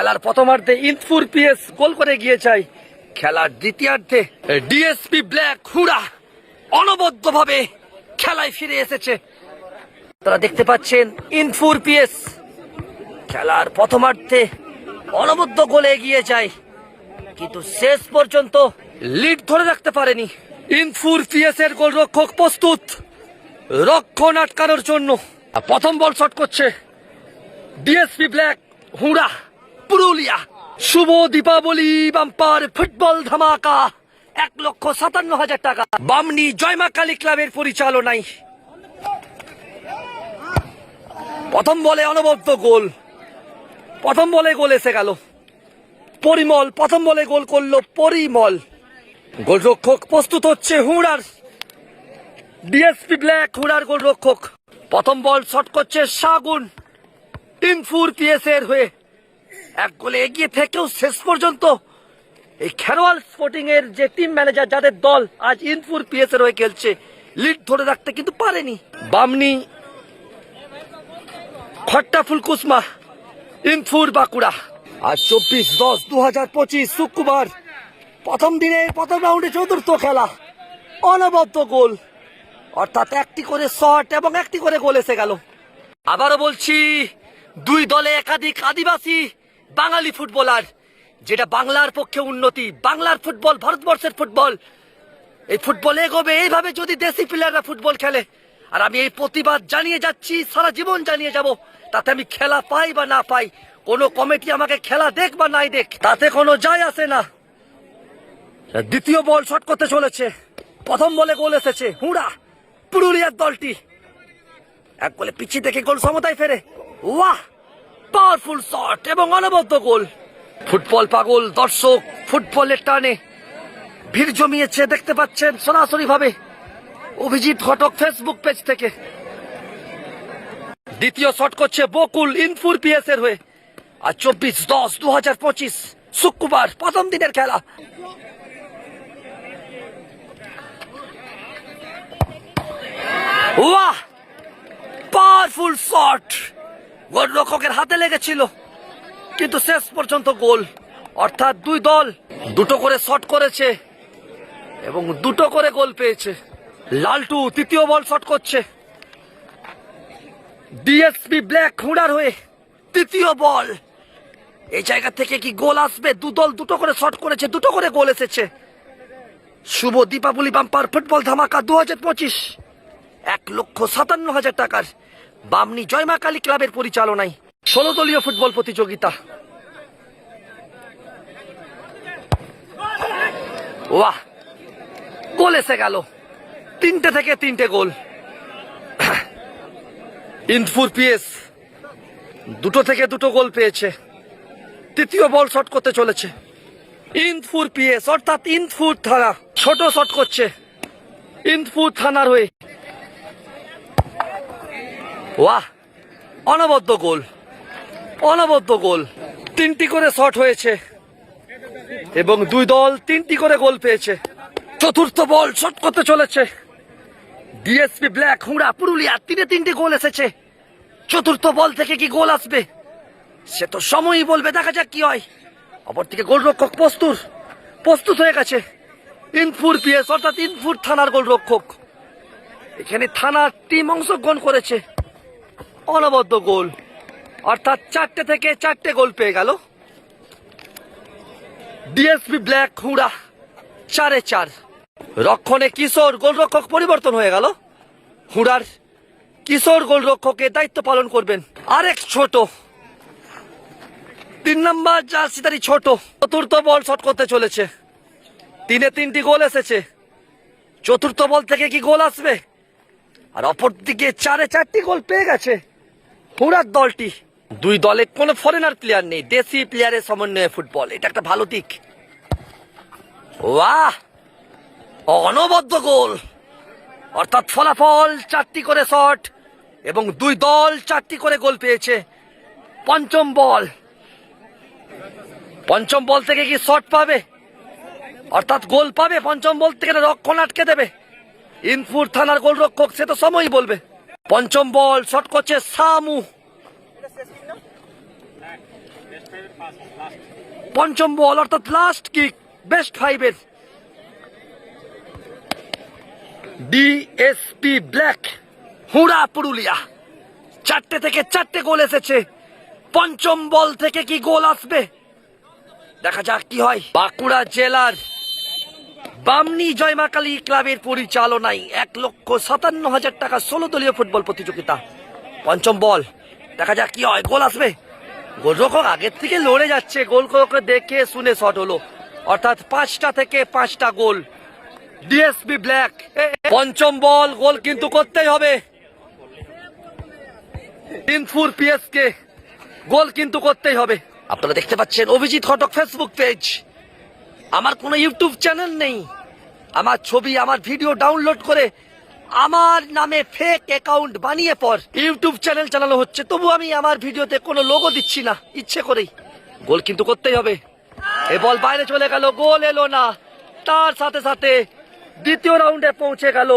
খেলার প্রথমার্ধে ইনফুর পিএস গোল করে গিয়ে যায়। খেলার দ্বিতীয়ার্ধে ডিএসপি ব্ল্যাক হুড়া অনবদ্যভাবে খেলায় ফিরে এসেছে। তারা দেখতে পাচ্ছেন ইনফুর পিএস খেলার প্রথমার্ধে অনবদ্য গোলে এগিয়ে যায়, কিন্তু শেষ পর্যন্ত লিড ধরে রাখতে পারেনি। ইনফুর পিএস এর গোলরক্ষক প্রস্তুত রক্ষণ আটকানোর জন্য। প্রথম বল শট করছে ডিএসপি ব্ল্যাক হুড়া পুরুলিয়া। শুভ দীপাবলি বাম্পার ফুটবল ধামাকা 1,57,000 টাকা বামনি জয়মা কালী ক্লাবের পরিচালনায়। প্রথম বলে অনবদ্য গোল, প্রথম বলে গোল এসে গেল। পরিমল প্রথম বলে গোল করলো পরিমল। গোলরক্ষক প্রস্তুত হচ্ছে হুড়ার ডিএসপি ব্ল্যাক হুড়ার গোলরক্ষক। প্রথম বল শট করছে শাগুন ইনফুর পিএস এর হয়ে। এক গোলে এগিয়ে থেকেও শেষ পর্যন্ত এই খেরোয়াল স্পোর্টিং এর যে টিম ম্যানেজার, যাদের দল আজ ইনফুর পিএস এর হয়ে খেলছে, লিড ধরে রাখতে কিন্তু পারেনি। বামনি খট্টা ফুলকুসমা ইনফুর বাঁকুড়া। আজ 24/10/2025 শুক্রবার, প্রথম দিনে প্রথম রাউন্ডে চতুর্থ খেলা। অনবদ্য গোল, অর্থাৎ একটি করে শট এবং একটি করে গোল এসে গেল। আবারও বলছি, দুই দলে একাধিক আদিবাসী বাঙালি ফুটবলার, যেটা বাংলার পক্ষে উন্নতি। বাংলার ফুটবল ভারতবর্ষের ফুটবল, এই ফুটবল এগোবে এইভাবে যদি দেশি প্লেয়াররা ফুটবল খেলে। আর আমি এই প্রতিবাদ জানিয়ে যাচ্ছি, সারা জীবন জানিয়ে যাব। তাতে আমি খেলা পাই বা না পাই, কোনো কমিটি আমাকে খেলা দেখ বা নাই দেখ, তাতে কোনো যায় আসে না। দ্বিতীয় বল শট করতে চলেছে। প্রথম বলে গোল এসেছে হুড়া পুরুলিয়ার দলটি। এক গোলে পিছিয়ে থেকে গোল সমতায় ফেরে। ওয়াহ, পাওয়ারফুল শট এবং অনবদ্য গোল। ফুটবল পাগল দর্শক ফুটবলের টানে ভিড় জমিয়েছে, দেখতে পাচ্ছেন সরাসরি ভাবে অভিজিৎ ঘটক ফেসবুক পেজ থেকে। দ্বিতীয় শট করছে বকুল ইনফুর পিএস এর হয়ে। আর 24/10/2025 শুক্রবার, প্রথম দিনের খেলা। ওয়াহ, পাওয়ারফুল শট, গোলরক্ষকের হাতে লেগেছিল কিন্তু শেষ পর্যন্ত গোল। অর্থাৎ দুই দল দুটো করে শট করেছে এবং দুটো করে গোল পেয়েছে। লালটু তৃতীয় বল শট করছে ডিএসপি ব্ল্যাক হুড়ার হয়ে। তৃতীয় বল, এই জায়গা থেকে কি গোল আসবে? দু দল দুটো করে শট করেছে, দুটো করে গোল এসেছে। শুভ দীপাবলি বাম্পার ফুটবল ধামাকা 2025 1,57,000 টাকার বামনি জয়মা কালী ক্লাবের পরিচালনায় 16 দলীয় ফুটবল প্রতিযোগিতা। ওয়াহ, গোল এসে গেল। 3টে থেকে 3টে গোল। ইনফুর পিএস দুটো থেকে দুটো গোল পেয়েছে। তৃতীয় বল শট করতে চলেছে ইনফুর পিএস, অর্থাৎ ইনফুর থানা। ছোট শট করছে ইনফুর থানার হয়ে। ওয়াহ, অনবদ্য গোল, অনবদ্য গোল। 3টি করে শট হয়েছে এবং দুই দল 3টি করে গোল পেয়েছে। চতুর্থ বল শট করতে চলেছে ডিএসপি ব্ল্যাক হুড়া পুরুলিয়া। 3টে গোল এসেছে। চতুর্থ বল থেকে কি গোল আসবে সে তো সময়ই বলবে, দেখা যাক কি হয়। অপরদিকে গোলরক্ষক প্রস্তুত হয়ে গেছে ইনফুর পিএস, অর্থাৎ ইনফুর থানার গোলরক্ষক। এখানে থানার টিম অংশগ্রহণ করেছে। অনবদ্য গোল, অর্থাৎ 4টে থেকে 4টে গোল পেয়ে গেল ডিএসপি ব্ল্যাক হুড়া। 4-4। রক্ষণে কিশোর গোলরক্ষক পরিবর্তন হয়ে গেল। হুড়ার কিশোর গোলরক্ষকের দায়িত্ব পালন করবেন আরেক ছোট 3 নম্বর জার্সিধারী ছোট। চতুর্থ বল শট করতে চলেছে। 3টি গোল এসেছে। চতুর্থ বল থেকে কি গোল আসবে? আর অপরদিকে 4-4টি গোল পেয়ে গেছে হুড়ার দলটি। দুই দলে কোনো ফরেনার প্লেয়ার নেই, দেশি প্লেয়ারের সমন্বয়ে ফুটবল, এটা একটা ভালো দিক। ওয়াহ, অনবদ্য গোল, অর্থাৎ ফলাফল 4টি করে শট এবং দুই দল 4টি করে গোল পেয়েছে। পঞ্চম বল থেকে কি শট পাবে, অর্থাৎ গোল পাবে? পঞ্চম বল থেকে রক্ষণ আটকে দেবে ইনফুর থানার গোলরক্ষক, সে তো সময়ই বলবে। পঞ্চম বল শট করছে সামু পঞ্চম বল অর্থাৎ লাস্ট কিক বেস্ট ফাইভের। ডিএসপি ব্ল্যাক হুড়া পুরুলিয়া, 4টে থেকে 4টে গোল এসেছে। পঞ্চম বল থেকে কি গোল আসবে দেখা যাক কি হয়। বাঁকুড়া জেলার বামনি জয়মাকালী ক্লাবের পরিচালনায় 1,57,000 টাকা 16 দলীয় ফুটবল প্রতিযোগিতা। পঞ্চম বল দেখা যাক কি হয়, গোল আসবে। গোলরক্ষক আগের থেকে লড়ে যাচ্ছে, গোলরক্ষক দেখে শুনে শট হলো, অর্থাৎ 5টা থেকে 5টা গোল ডিএসপি ব্ল্যাক। পঞ্চম বল, গোল কিন্তু করতেই হবে। দিনপুর পিএসকে গোল কিন্তু করতেই হবে। আপনারা দেখতে পাচ্ছেন অভিজিৎ ঘটক ফেসবুক পেজ। আমার কোনো ইউটিউব চ্যানেল নেই, আমার ছবি আমার ভিডিও ডাউনলোড করে আমার নামে ফেক অ্যাকাউন্ট বানিয়ে পর ইউটিউব চ্যানেল চালানো হচ্ছে, তবু আমি আমার ভিডিওতে কোনো লোগো দিচ্ছি না ইচ্ছে করেই। গোল কিন্তু করতেই হবে। এ বল বাইরে চলে গেল, গোল এলো না। তার সাথে সাথে দ্বিতীয় রাউন্ডে পৌঁছে গেল